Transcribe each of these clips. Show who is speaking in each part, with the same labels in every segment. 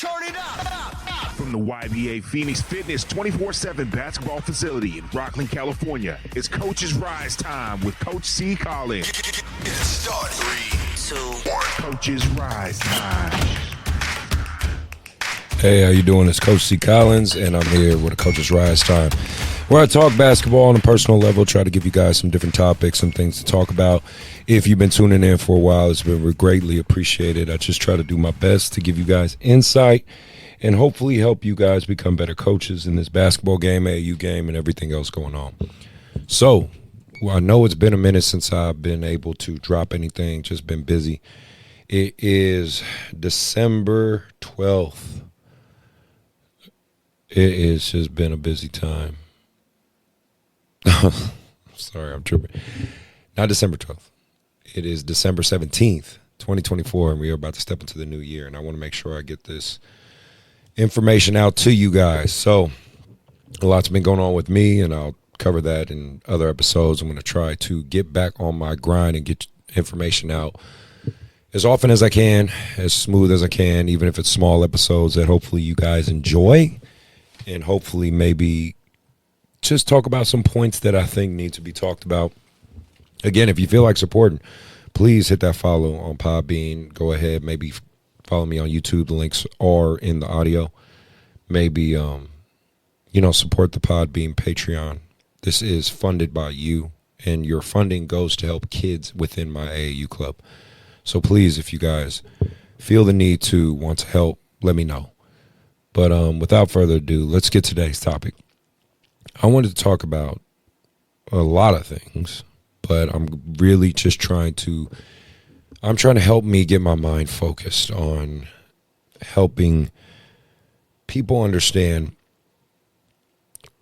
Speaker 1: Turn it up.
Speaker 2: From the YBA Phenix Fitness 24/7 basketball facility in Rocklin, California, it's Coach's Rize Time with Coach C. Collins.
Speaker 1: Get it started. 3, 2, 1.
Speaker 2: Coach's Rize Time.
Speaker 3: Hey, how you doing? It's Coach C. Collins, and I'm here with a Coach's Rize Time, where I talk basketball on a personal level, try to give you guys some different topics, some things to talk about. If you've been tuning in for a while, it's been greatly appreciated. I just try to do my best to give you guys insight and hopefully help you guys become better coaches in this basketball game, AAU game, and everything else going on. So, I know it's been a minute since I've been able to drop anything, just been busy. It is December 12th. It has just been a busy time. Sorry, I'm tripping. Not December 12th. It is December 17th, 2024, and we are about to step into the new year, and I want to make sure I get this information out to you guys. So a lot's been going on with me, and I'll cover that in other episodes. I'm going to try to get back on my grind and get information out as often as I can, as smooth as I can, even if it's small episodes that hopefully you guys enjoy, and hopefully maybe just talk about some points that I think need to be talked about. Again, if you feel like supporting, please hit that follow on Podbean. Go ahead, maybe follow me on YouTube. The links are in the audio. Maybe, support the Podbean Patreon. This is funded by you, and your funding goes to help kids within my AAU club. So please, if you guys feel the need to want to help, let me know. But without further ado, let's get to today's topic. I wanted to talk about a lot of things, but I'm really just trying to help me get my mind focused on helping people understand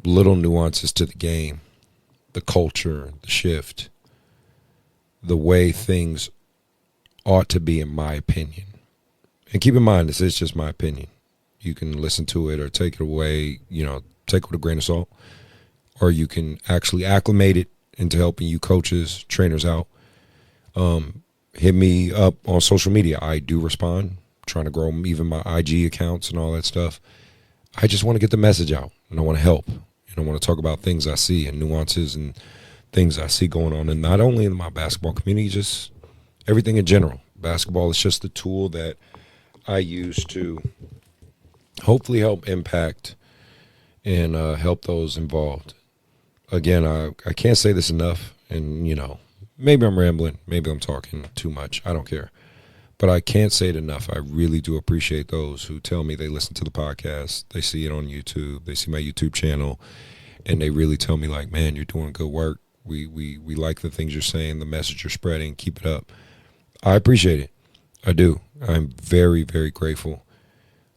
Speaker 3: little nuances to the game, the culture, the shift, the way things ought to be, in my opinion. And keep in mind, this is just my opinion. You can listen to it or take it away, take it with a grain of salt, or you can actually acclimate it into helping you coaches, trainers out. Hit me up on social media. I do respond, trying to grow even my IG accounts and all that stuff. I just want to get the message out, and I want to help. And I want to talk about things I see and nuances and things I see going on, and not only in my basketball community, just everything in general. Basketball is just the tool that I use to hopefully help impact and help those involved. Again, I can't say this enough, and, maybe I'm rambling, maybe I'm talking too much. I don't care. But I can't say it enough. I really do appreciate those who tell me they listen to the podcast, they see it on YouTube, they see my YouTube channel, and they really tell me, like, man, you're doing good work. We like the things you're saying, the message you're spreading, keep it up. I appreciate it. I do. I'm very, very grateful.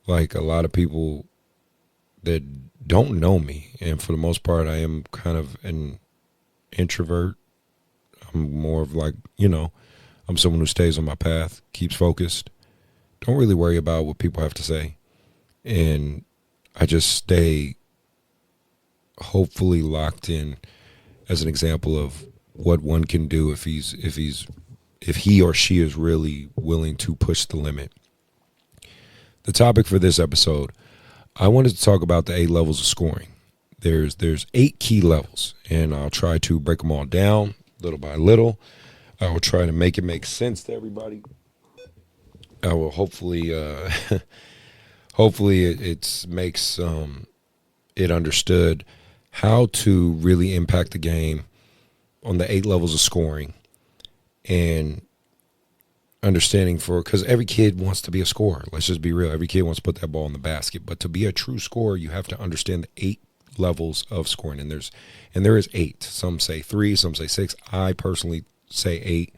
Speaker 3: Like a lot of people that don't know me, and for the most part, I am kind of an introvert. I'm more of like, I'm someone who stays on my path, keeps focused, don't really worry about what people have to say, and I just stay hopefully locked in as an example of what one can do if he or she is really willing to push the limit. The topic for this episode, I wanted to talk about the 8 levels of scoring. There's 8 key levels, and I'll try to break them all down little by little. I will try to make it make sense to everybody. I will hopefully it makes it understood how to really impact the game on the 8 levels of scoring, and understanding because every kid wants to be a scorer. Let's just be real. Every kid wants to put that ball in the basket. But to be a true scorer, you have to understand the 8 levels of scoring. And there is 8. Some say 3, some say 6. I personally say 8.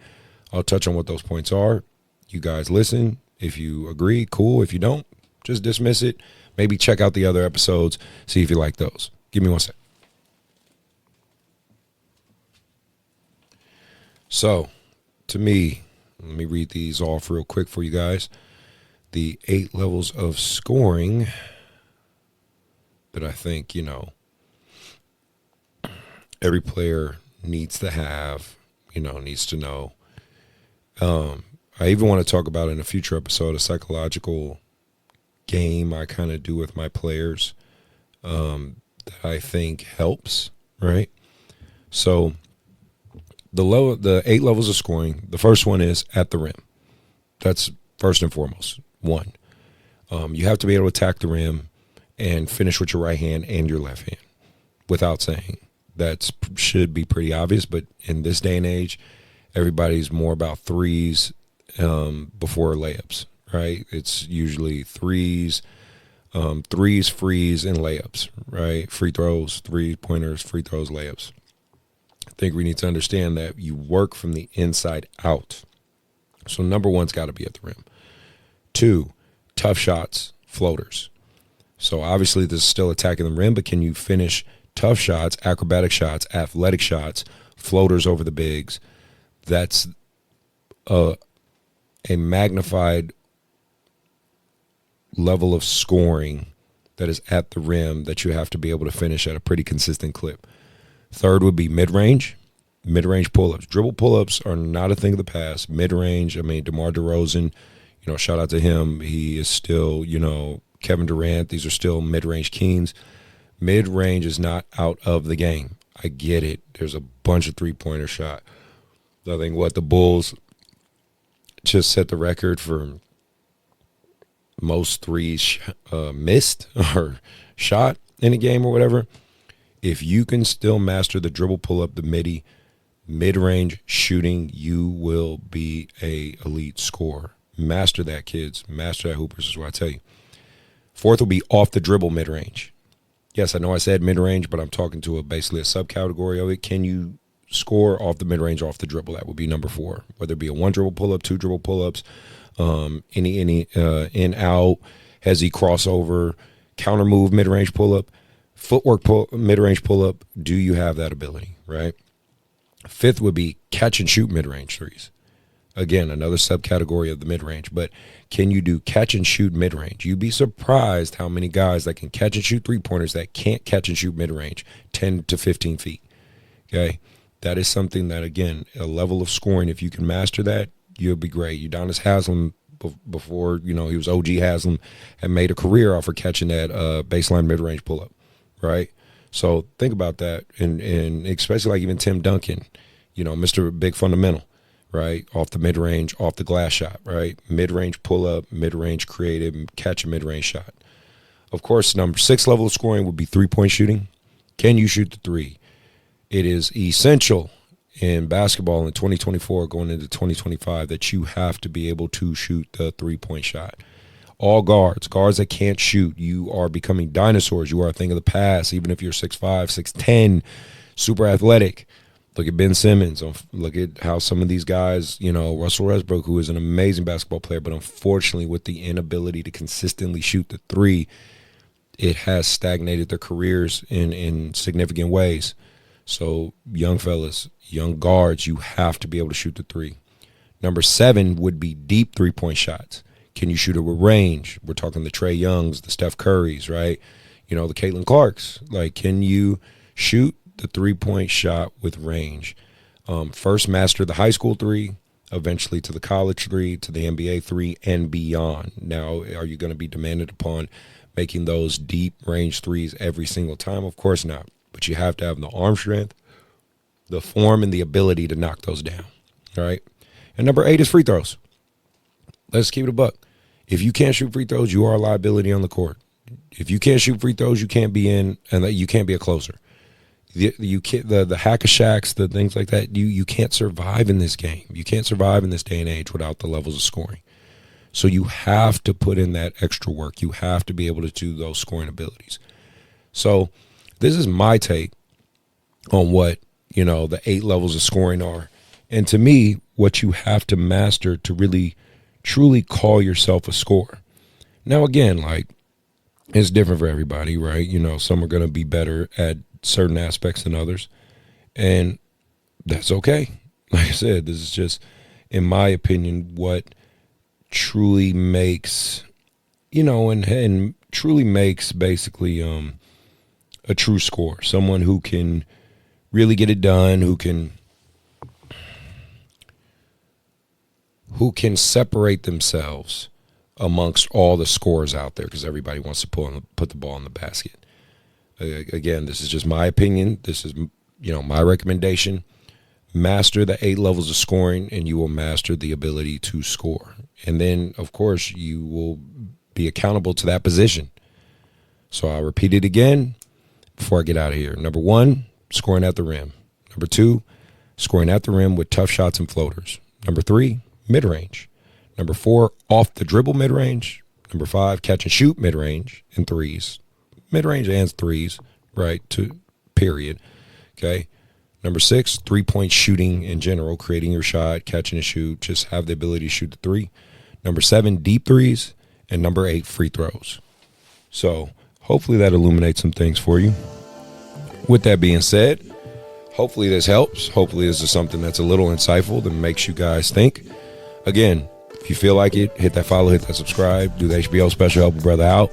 Speaker 3: I'll touch on what those points are. You guys listen. If you agree, cool. If you don't, just dismiss it. Maybe check out the other episodes, see if you like those. Give me one sec. So, to me, let me read these off real quick for you guys. The 8 levels of scoring that I think, every player needs to have, needs to know. I even want to talk about in a future episode a psychological game I kind of do with my players that I think helps, right? So the 8 levels of scoring, the first one is at the rim. That's first and foremost. One, you have to be able to attack the rim and finish with your right hand and your left hand without saying. That should be pretty obvious, but in this day and age, everybody's more about threes before layups, right? It's usually threes, frees, and layups, right? Free throws, three-pointers, free throws, layups. I think we need to understand that you work from the inside out. So number one's got to be at the rim. 2, tough shots, floaters. So obviously this is still attacking the rim, but can you finish tough shots, acrobatic shots, athletic shots, floaters over the bigs? That's a magnified level of scoring that is at the rim that you have to be able to finish at a pretty consistent clip. 3rd would be mid-range pull-ups. Dribble pull-ups are not a thing of the past. Mid-range, I mean, DeMar DeRozan, shout out to him. He is still, Kevin Durant. These are still mid-range kings. Mid-range is not out of the game. I get it. There's a bunch of three-pointer shot. I think the Bulls just set the record for most threes missed or shot in a game or whatever. If you can still master the dribble pull-up, the mid-range shooting, you will be a elite scorer. Master that, kids. Master that, hoopers, is what I tell you. 4th will be off the dribble mid-range. Yes, I know I said mid-range, but I'm talking to basically a subcategory of it. Can you score off the mid-range, off the dribble? That would be number 4. Whether it be a 1 dribble pull-up, 2 dribble pull-ups, any in-out, hezzy crossover, counter move mid-range pull-up, footwork mid-range pull-up. Do you have that ability, right? 5th would be catch and shoot mid-range threes. Again, another subcategory of the mid-range. But can you do catch and shoot mid-range? You'd be surprised how many guys that can catch and shoot three-pointers that can't catch and shoot mid-range, 10 to 15 feet. Okay? That is something that, again, a level of scoring, if you can master that, you'll be great. Udonis Haslem, before, he was OG Haslem, had made a career off of catching that baseline mid-range pull-up, right? So think about that. And especially like even Tim Duncan, Mr. Big Fundamental, right? Off the mid-range, off the glass shot, right? Mid-range pull-up, mid-range creative, catch a mid-range shot. Of course, number 6 level of scoring would be three-point shooting. Can you shoot the three? It is essential in basketball in 2024 going into 2025 that you have to be able to shoot the three-point shot. All guards that can't shoot, you are becoming dinosaurs. You are a thing of the past, even if you're 6'5", 6'10", super athletic. Look at Ben Simmons. Look at how some of these guys, Russell Westbrook, who is an amazing basketball player, but unfortunately with the inability to consistently shoot the three, it has stagnated their careers in significant ways. So young fellas, young guards, you have to be able to shoot the three. Number 7 would be deep three-point shots. Can you shoot it with range? We're talking the Trae Youngs, the Steph Currys, right? The Caitlin Clarks. Like, can you shoot the three-point shot with range? First master the high school three, eventually to the college three, to the NBA three, and beyond. Now, are you going to be demanded upon making those deep range threes every single time? Of course not. But you have to have the arm strength, the form, and the ability to knock those down, all right? And number 8 is free throws. Let's keep it a buck. If you can't shoot free throws, you are a liability on the court. If you can't shoot free throws, you can't be in, and you can't be a closer. The hack-a-shacks, the things like that, you can't survive in this game. You can't survive in this day and age without the levels of scoring. So you have to put in that extra work. You have to be able to do those scoring abilities. So this is my take on what, the 8 levels of scoring are. And to me, what you have to master to really truly call yourself a scorer. Now, again, like, it's different for everybody, right? Some are going to be better at certain aspects than others, and that's okay. Like I said, this is just, in my opinion, what truly makes, and truly makes basically a true scorer, someone who can really get it done, who can separate themselves amongst all the scores out there because everybody wants to put the ball in the basket. Again, this is just my opinion. This is, my recommendation. Master the 8 levels of scoring, and you will master the ability to score. And then, of course, you will be accountable to that position. So I'll repeat it again before I get out of here. Number 1, scoring at the rim. Number 2, scoring at the rim with tough shots and floaters. Number 3, mid-range. Number 4, off the dribble mid-range. Number 5, catch and shoot mid-range and threes. Mid-range and threes, right, period. Okay. Number 6, three-point shooting in general, creating your shot, catching and shoot, just have the ability to shoot the 3. Number 7, deep threes. And number 8, free throws. So hopefully that illuminates some things for you. With that being said, hopefully this helps. Hopefully this is something that's a little insightful that makes you guys think. Again, if you feel like it, hit that follow, hit that subscribe, do the HBO special, help a brother out.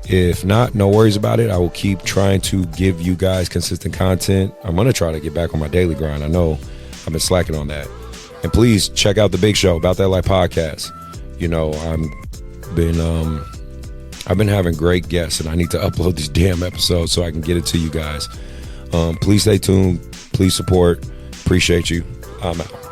Speaker 3: If not, no worries about it. I will keep trying to give you guys consistent content. I'm going to try to get back on my daily grind. I know I've been slacking on that. And please check out the big show, About That Life podcast. I've been having great guests, and I need to upload these damn episodes so I can get it to you guys. Please stay tuned. Please support. Appreciate you. I'm out.